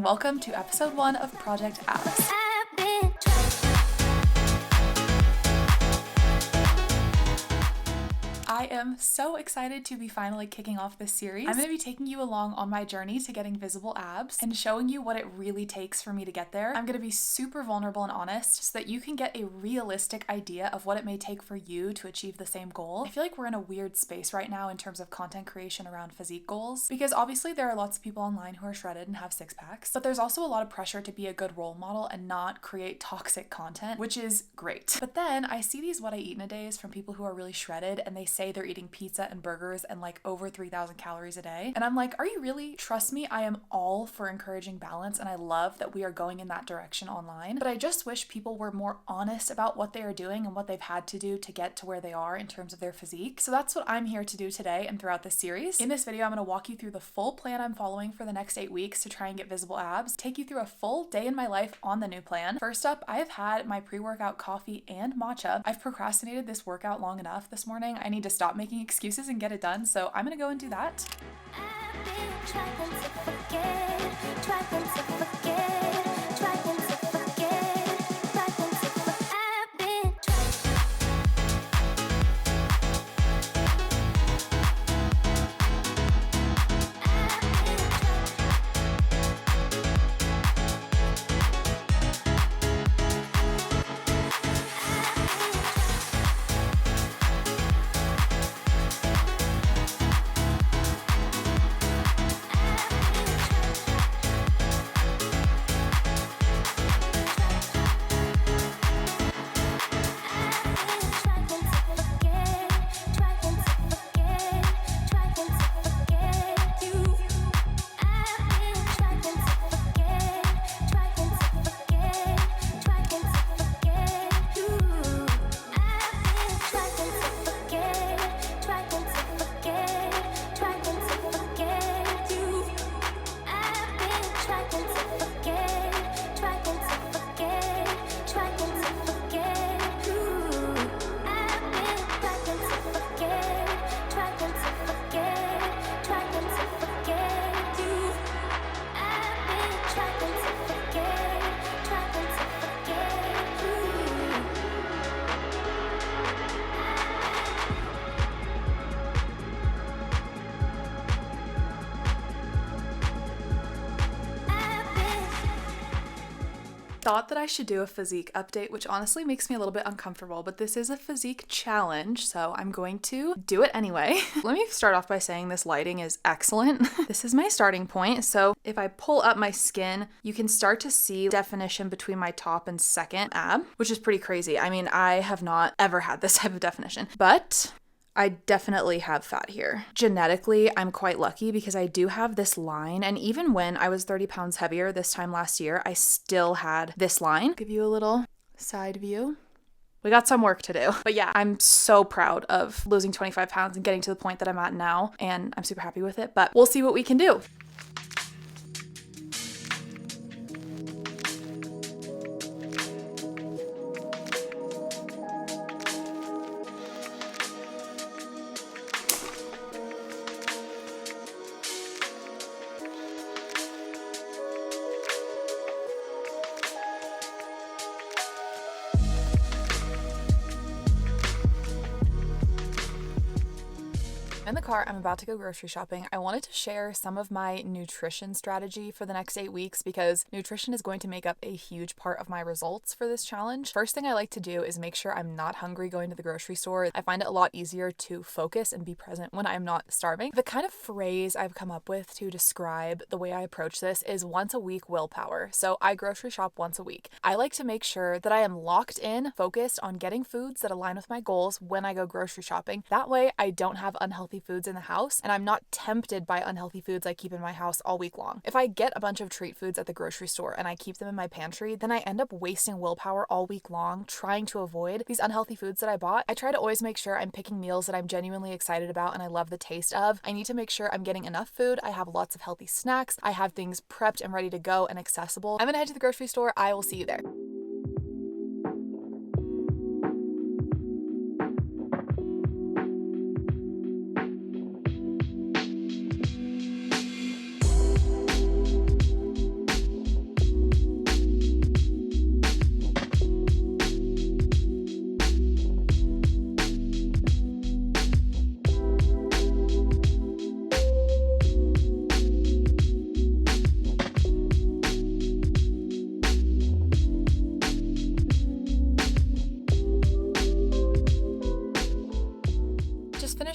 Welcome to episode 1 of Project Alice. I am so excited to be finally kicking off this series. I'm going to be taking you along on my journey to getting visible abs and showing you what it really takes for me to get there. I'm going to be super vulnerable and honest so that you can get a realistic idea of what it may take for you to achieve the same goal. I feel like we're in a weird space right now in terms of content creation around physique goals because obviously there are lots of people online who are shredded and have six packs, but there's also a lot of pressure to be a good role model and not create toxic content, which is great. But then I see these what I eat in a days from people who are really shredded and they say they're eating pizza and burgers and like over 3,000 calories a day. And I'm like, are you really? Trust me, I am all for encouraging balance and I love that we are going in that direction online. But I just wish people were more honest about what they are doing and what they've had to do to get to where they are in terms of their physique. So that's what I'm here to do today and throughout this series. In this video, I'm going to walk you through the full plan I'm following for the next 8 weeks to try and get visible abs, take you through a full day in my life on the new plan. First up, I have had my pre-workout coffee and matcha. I've procrastinated this workout long enough this morning. I need to stop making excuses and get it done, so I'm gonna go and do that. Thought that I should do a physique update, which honestly makes me a little bit uncomfortable, but this is a physique challenge, so I'm going to do it anyway. Let me start off by saying this lighting is excellent. This is my starting point, so if I pull up my skin, you can start to see definition between my top and second ab, which is pretty crazy. I mean, I have not ever had this type of definition, but I definitely have fat here. Genetically, I'm quite lucky because I do have this line, and even when I was 30 pounds heavier this time last year, I still had this line. Give you a little side view. We got some work to do. But yeah, I'm so proud of losing 25 pounds and getting to the point that I'm at now, and I'm super happy with it, but we'll see what we can do. In the car, I'm about to go grocery shopping. I wanted to share some of my nutrition strategy for the next 8 weeks because nutrition is going to make up a huge part of my results for this challenge. First thing I like to do is make sure I'm not hungry going to the grocery store. I find it a lot easier to focus and be present when I'm not starving. The kind of phrase I've come up with to describe the way I approach this is once a week willpower. So I grocery shop once a week. I like to make sure that I am locked in, focused on getting foods that align with my goals when I go grocery shopping. That way I don't have unhealthy foods in the house and I'm not tempted by unhealthy foods I keep in my house all week long. If I get a bunch of treat foods at the grocery store and I keep them in my pantry, then I end up wasting willpower all week long trying to avoid these unhealthy foods that I bought. I try to always make sure I'm picking meals that I'm genuinely excited about and I love the taste of. I need to make sure I'm getting enough food. I have lots of healthy snacks. I have things prepped and ready to go and accessible. I'm gonna head to the grocery store. I will see you there.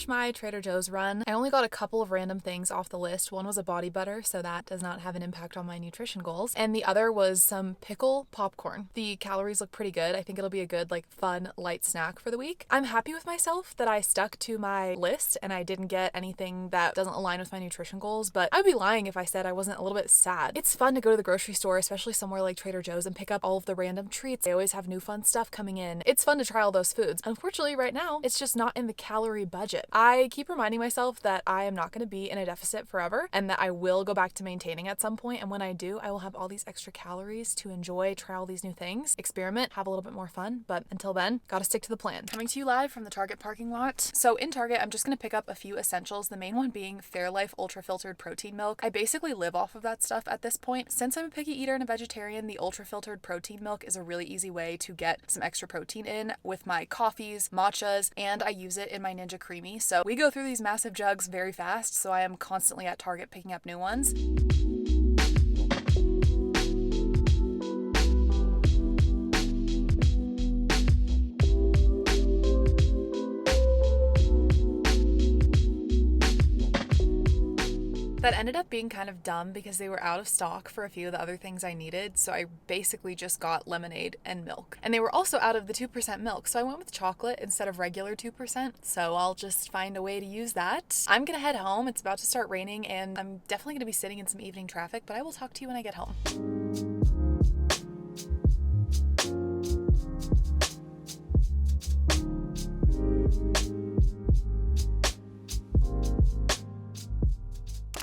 finished my Trader Joe's run. I only got a couple of random things off the list. One was a body butter, so that does not have an impact on my nutrition goals. And the other was some pickle popcorn. The calories look pretty good. I think it'll be a good, like, fun, light snack for the week. I'm happy with myself that I stuck to my list and I didn't get anything that doesn't align with my nutrition goals, but I'd be lying if I said I wasn't a little bit sad. It's fun to go to the grocery store, especially somewhere like Trader Joe's, and pick up all of the random treats. They always have new fun stuff coming in. It's fun to try all those foods. Unfortunately, right now, it's just not in the calorie budget. I keep reminding myself that I am not going to be in a deficit forever and that I will go back to maintaining at some point. And when I do, I will have all these extra calories to enjoy, try all these new things, experiment, have a little bit more fun. But until then, gotta stick to the plan. Coming to you live from the Target parking lot. So in Target, I'm just going to pick up a few essentials. The main one being Fairlife Ultra Filtered Protein Milk. I basically live off of that stuff at this point. Since I'm a picky eater and a vegetarian, the ultra filtered protein milk is a really easy way to get some extra protein in with my coffees, matchas, and I use it in my Ninja Creamy. So we go through these massive jugs very fast, so I am constantly at Target picking up new ones. That ended up being kind of dumb because they were out of stock for a few of the other things I needed, so I basically just got lemonade and milk. And they were also out of the 2% milk, so I went with chocolate instead of regular 2%, so I'll just find a way to use that. I'm gonna head home. It's about to start raining, and I'm definitely gonna be sitting in some evening traffic, but I will talk to you when I get home.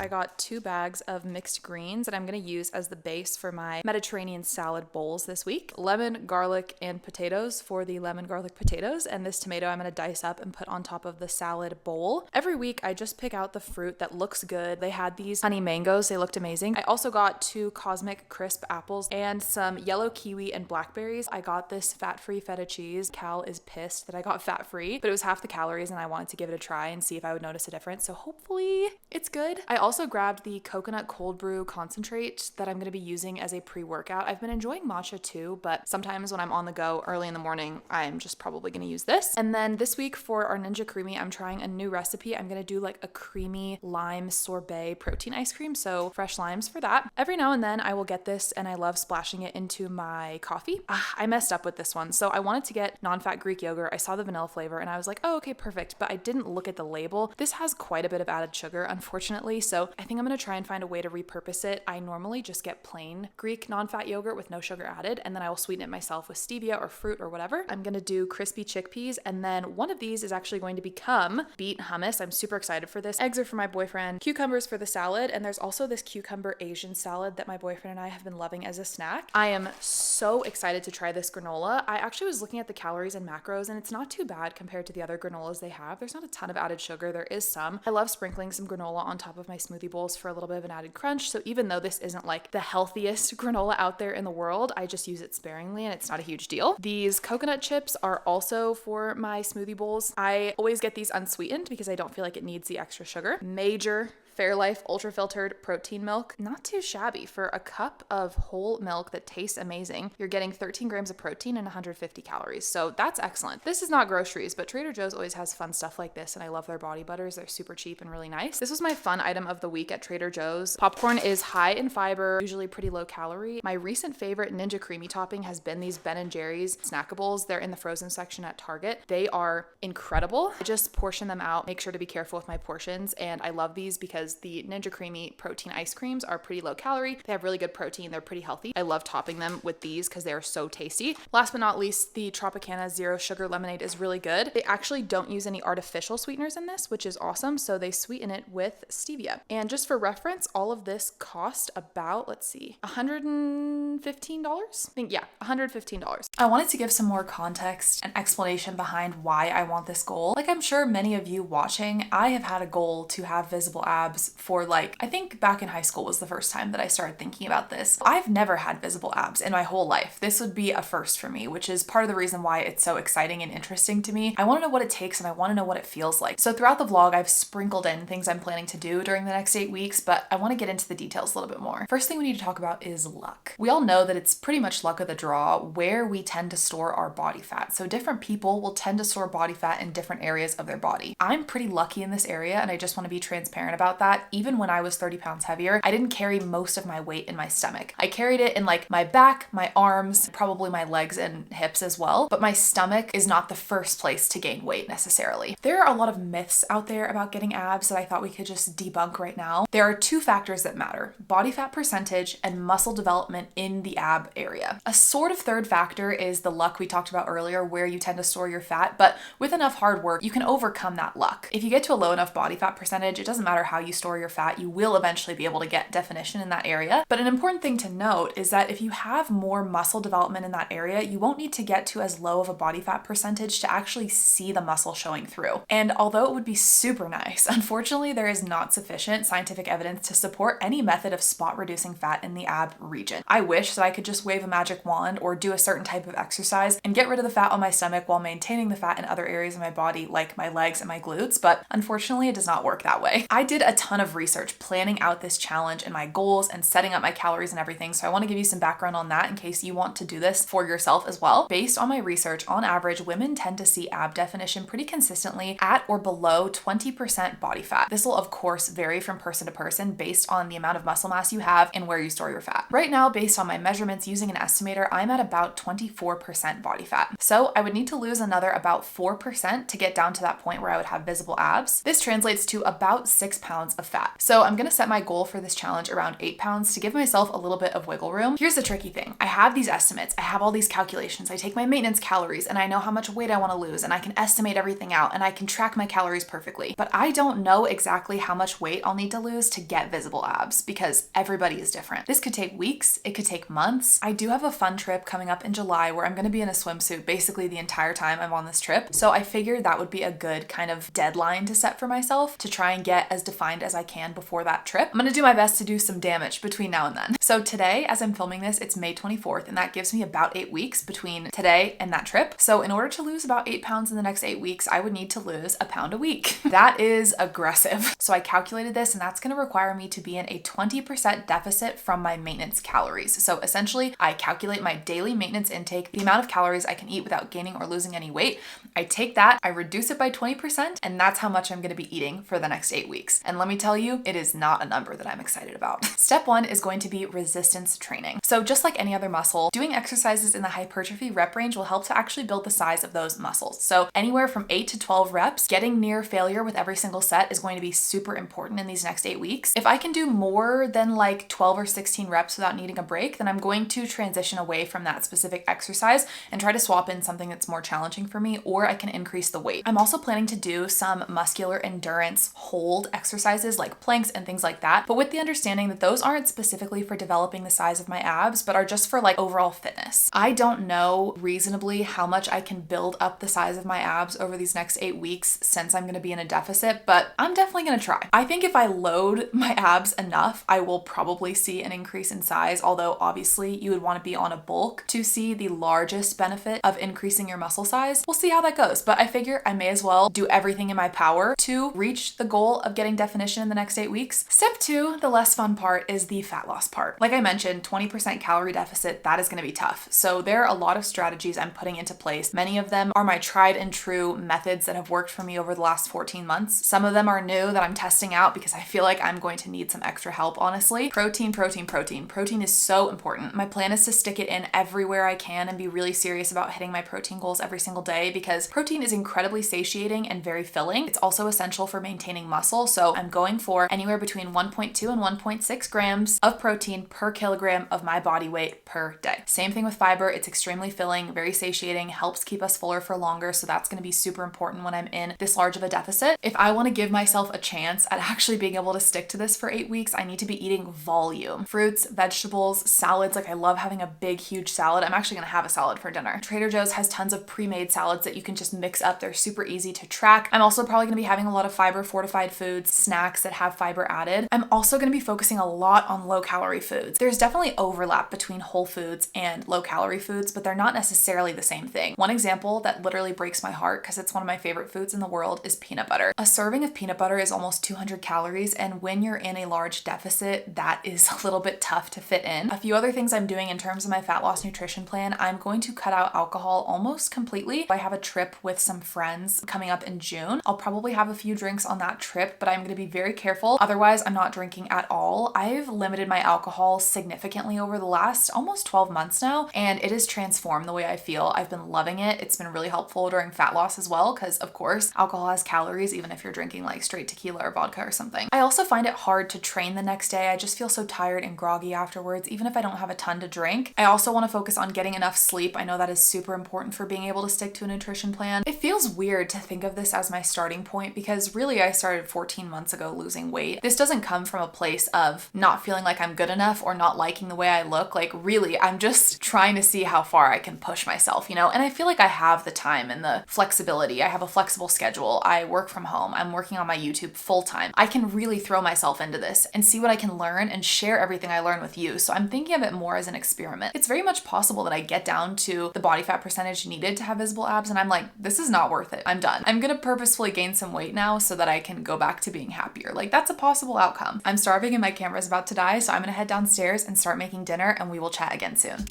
I got 2 bags of mixed greens that I'm going to use as the base for my Mediterranean salad bowls this week. Lemon, garlic, and potatoes for the lemon garlic potatoes, and this tomato I'm going to dice up and put on top of the salad bowl. Every week I just pick out the fruit that looks good. They had these honey mangoes. They looked amazing. I also got 2 Cosmic Crisp apples and some yellow kiwi and blackberries. I got this fat-free feta cheese. Cal is pissed that I got fat-free, but it was half the calories and I wanted to give it a try and see if I would notice a difference. So hopefully it's good. I also grabbed the coconut cold brew concentrate that I'm going to be using as a pre-workout. I've been enjoying matcha too, but sometimes when I'm on the go early in the morning, I'm just probably going to use this. And then this week for our Ninja Creamy, I'm trying a new recipe. I'm going to do like a creamy lime sorbet protein ice cream, so fresh limes for that. Every now and then I will get this and I love splashing it into my coffee. I messed up with this one. So I wanted to get non-fat Greek yogurt. I saw the vanilla flavor and I was like, oh, okay, perfect. But I didn't look at the label. This has quite a bit of added sugar, unfortunately. So I think I'm going to try and find a way to repurpose it. I normally just get plain Greek non-fat yogurt with no sugar added, and then I will sweeten it myself with stevia or fruit or whatever. I'm going to do crispy chickpeas, and then one of these is actually going to become beet hummus. I'm super excited for this. Eggs are for my boyfriend, cucumbers for the salad, and there's also this cucumber Asian salad that my boyfriend and I have been loving as a snack. I am so excited to try this granola. I actually was looking at the calories and macros, and it's not too bad compared to the other granolas they have. There's not a ton of added sugar. There is some. I love sprinkling some granola on top of my smoothie bowls for a little bit of an added crunch. So even though this isn't like the healthiest granola out there in the world, I just use it sparingly and it's not a huge deal. These coconut chips are also for my smoothie bowls. I always get these unsweetened because I don't feel like it needs the extra sugar. Major Fairlife Ultra Filtered Protein Milk. Not too shabby for a cup of whole milk that tastes amazing. You're getting 13 grams of protein and 150 calories. So that's excellent. This is not groceries, but Trader Joe's always has fun stuff like this, and I love their body butters. They're super cheap and really nice. This was my fun item of the week at Trader Joe's. Popcorn is high in fiber, usually pretty low calorie. My recent favorite Ninja Creamy topping has been these Ben & Jerry's snackables. They're in the frozen section at Target. They are incredible. I just portion them out, make sure to be careful with my portions, and I love these because the Ninja Creamy protein ice creams are pretty low calorie. They have really good protein. They're pretty healthy. I love topping them with these because they are so tasty. Last but not least, the Tropicana Zero Sugar Lemonade is really good. They actually don't use any artificial sweeteners in this, which is awesome. So they sweeten it with stevia. And just for reference, all of this cost about, let's see, $115? I think, yeah, $115. I wanted to give some more context and explanation behind why I want this goal. Like I'm sure many of you watching, I have had a goal to have visible abs for like, I think back in high school was the first time that I started thinking about this. I've never had visible abs in my whole life. This would be a first for me, which is part of the reason why it's so exciting and interesting to me. I want to know what it takes and I want to know what it feels like. So throughout the vlog, I've sprinkled in things I'm planning to do during the next 8 weeks, but I want to get into the details a little bit more. First thing we need to talk about is luck. We all know that it's pretty much luck of the draw where we tend to store our body fat. So different people will tend to store body fat in different areas of their body. I'm pretty lucky in this area, and I just want to be transparent about that. Even when I was 30 pounds heavier, I didn't carry most of my weight in my stomach. I carried it in like my back, my arms, probably my legs and hips as well, but my stomach is not the first place to gain weight necessarily. There are a lot of myths out there about getting abs that I thought we could just debunk right now. There are two factors that matter: body fat percentage and muscle development in the ab area. A sort of third factor is the luck we talked about earlier, where you tend to store your fat, but with enough hard work, you can overcome that luck. If you get to a low enough body fat percentage, it doesn't matter how you store your fat, you will eventually be able to get definition in that area. But an important thing to note is that if you have more muscle development in that area, you won't need to get to as low of a body fat percentage to actually see the muscle showing through. And although it would be super nice, unfortunately, there is not sufficient scientific evidence to support any method of spot reducing fat in the ab region. I wish that I could just wave a magic wand or do a certain type of exercise and get rid of the fat on my stomach while maintaining the fat in other areas of my body, like my legs and my glutes, but unfortunately it does not work that way. I did a ton of research planning out this challenge and my goals and setting up my calories and everything, so I want to give you some background on that in case you want to do this for yourself as well. Based on my research, on average, women tend to see ab definition pretty consistently at or below 20% body fat. This will of course vary from person to person based on the amount of muscle mass you have and where you store your fat. Right now, based on my measurements using an estimator, I'm at about 24% body fat. So I would need to lose another about 4% to get down to that point where I would have visible abs. This translates to about 6 pounds of fat. So I'm gonna set my goal for this challenge around 8 pounds to give myself a little bit of wiggle room. Here's the tricky thing. I have these estimates, I have all these calculations, I take my maintenance calories and I know how much weight I wanna lose and I can estimate everything out and I can track my calories perfectly. But I don't know exactly how much weight I'll need to lose to get visible abs because everybody is different. This could take weeks, it could take months. I do have a fun trip coming up in July where I'm gonna be in a swimsuit basically the entire time I'm on this trip. So I figured that would be a good kind of deadline to set for myself to try and get as defined as I can before that trip. I'm gonna do my best to do some damage between now and then. So today, as I'm filming this, it's May 24th, and that gives me about 8 weeks between today and that trip. So in order to lose about 8 pounds in the next 8 weeks, I would need to lose a pound a week. That is aggressive. So I calculated this, and that's gonna require me to be in a 20% deficit from my maintenance calories. So essentially, I calculate my daily maintenance intake, the amount of calories I can eat without gaining or losing any weight. I take that, I reduce it by 20%, and that's how much I'm gonna be eating for the next 8 weeks. And let me tell you, it is not a number that I'm excited about. Step 1 is going to be resistance training. So just like any other muscle, doing exercises in the hypertrophy rep range will help to actually build the size of those muscles. So anywhere from 8 to 12 reps, getting near failure with every single set is going to be super important in these next 8 weeks. If I can do more than like 12 or 16 reps without needing a break, then I'm going to transition away from that specific exercise and try to swap in something that's more challenging for me, or I can increase the weight. I'm also planning to do some muscular endurance hold exercises like planks and things like that, but with the understanding that those aren't specifically for developing the size of my abs, but are just for like overall fitness. I don't know reasonably how much I can build up the size of my abs over these next 8 weeks since I'm gonna be in a deficit, but I'm definitely gonna try. I think if I load my abs enough, I will probably see an increase in size, although obviously you would want to be on a bulk to see the largest benefit of increasing your muscle size. We'll see how that goes, but I figure I may as well do everything in my power to reach the goal of getting definition in the next 8 weeks. Step 2, the less fun part, is the fat loss part. Like I mentioned, 20% calorie deficit, that is going to be tough. So there are a lot of strategies I'm putting into place. Many of them are my tried and true methods that have worked for me over the last 14 months. Some of them are new that I'm testing out because I feel like I'm going to need some extra help, honestly. Protein, protein, protein. Protein is so important. My plan is to stick it in everywhere I can and be really serious about hitting my protein goals every single day because protein is incredibly satiating and very filling. It's also essential for maintaining muscle. So I'm going for anywhere between 1.2 and 1.6 grams of protein per kilogram of my body weight per day. Same thing with fiber. It's extremely filling, very satiating, helps keep us fuller for longer. So that's going to be super important when I'm in this large of a deficit. If I want to give myself a chance at actually being able to stick to this for 8 weeks, I need to be eating volume. Fruits, vegetables, salads. Like I love having a big, huge salad. I'm actually going to have a salad for dinner. Trader Joe's has tons of pre-made salads that you can just mix up. They're super easy to track. I'm also probably going to be having a lot of fiber fortified foods, snacks that have fiber added. I'm also going to be focusing a lot on low calorie foods. There's definitely overlap between whole foods and low calorie foods, but they're not necessarily the same thing. One example that literally breaks my heart because it's one of my favorite foods in the world is peanut butter. A serving of peanut butter is almost 200 calories, and when you're in a large deficit, that is a little bit tough to fit in. A few other things I'm doing in terms of my fat loss nutrition plan, I'm going to cut out alcohol almost completely. I have a trip with some friends coming up in June. I'll probably have a few drinks on that trip, but I'm going to be very careful. Otherwise, I'm not drinking at all. I've limited my alcohol significantly over the last almost 12 months now, and it has transformed the way I feel. I've been loving it. It's been really helpful during fat loss as well, because of course, alcohol has calories, even if you're drinking like straight tequila or vodka or something. I also find it hard to train the next day. I just feel so tired and groggy afterwards, even if I don't have a ton to drink. I also want to focus on getting enough sleep. I know that is super important for being able to stick to a nutrition plan. It feels weird to think of this as my starting point because really I started 14 months ago losing weight. This doesn't come from a place of not feeling like I'm good enough or not liking the way I look. Like really, I'm just trying to see how far I can push myself, you know? And I feel like I have the time and the flexibility. I have a flexible schedule. I work from home. I'm working on my YouTube full time. I can really throw myself into this and see what I can learn and share everything I learn with you. So I'm thinking of it more as an experiment. It's very much possible that I get down to the body fat percentage needed to have visible abs and I'm like, this is not worth it. I'm done. I'm gonna purposefully gain some weight now so that I can go back to being happier. Like that's a possible outcome. I'm starving and my camera's about to die, so I'm gonna head downstairs and start making dinner and we will chat again soon.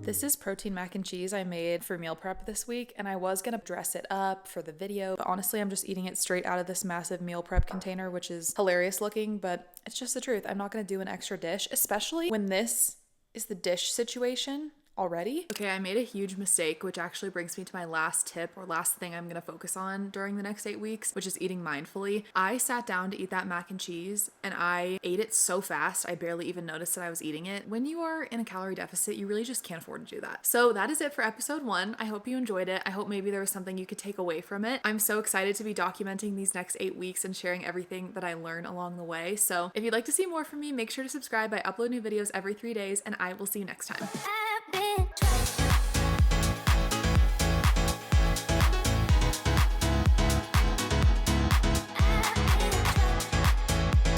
This is protein mac and cheese I made for meal prep this week, and I was gonna dress it up for the video, but honestly, I'm just eating it straight out of this massive meal prep container, which is hilarious looking, but it's just the truth. I'm not gonna do an extra dish, especially when this is the dish situation already. Okay, I made a huge mistake, which actually brings me to my last tip or last thing I'm gonna focus on during the next 8 weeks, which is eating mindfully. I sat down to eat that mac and cheese and I ate it so fast, I barely even noticed that I was eating it. When you are in a calorie deficit, you really just can't afford to do that. So that is it for episode 1. I hope you enjoyed it. I hope maybe there was something you could take away from it. I'm so excited to be documenting these next 8 weeks and sharing everything that I learn along the way. So if you'd like to see more from me, make sure to subscribe. I upload new videos every 3 days and I will see you next time. Been trying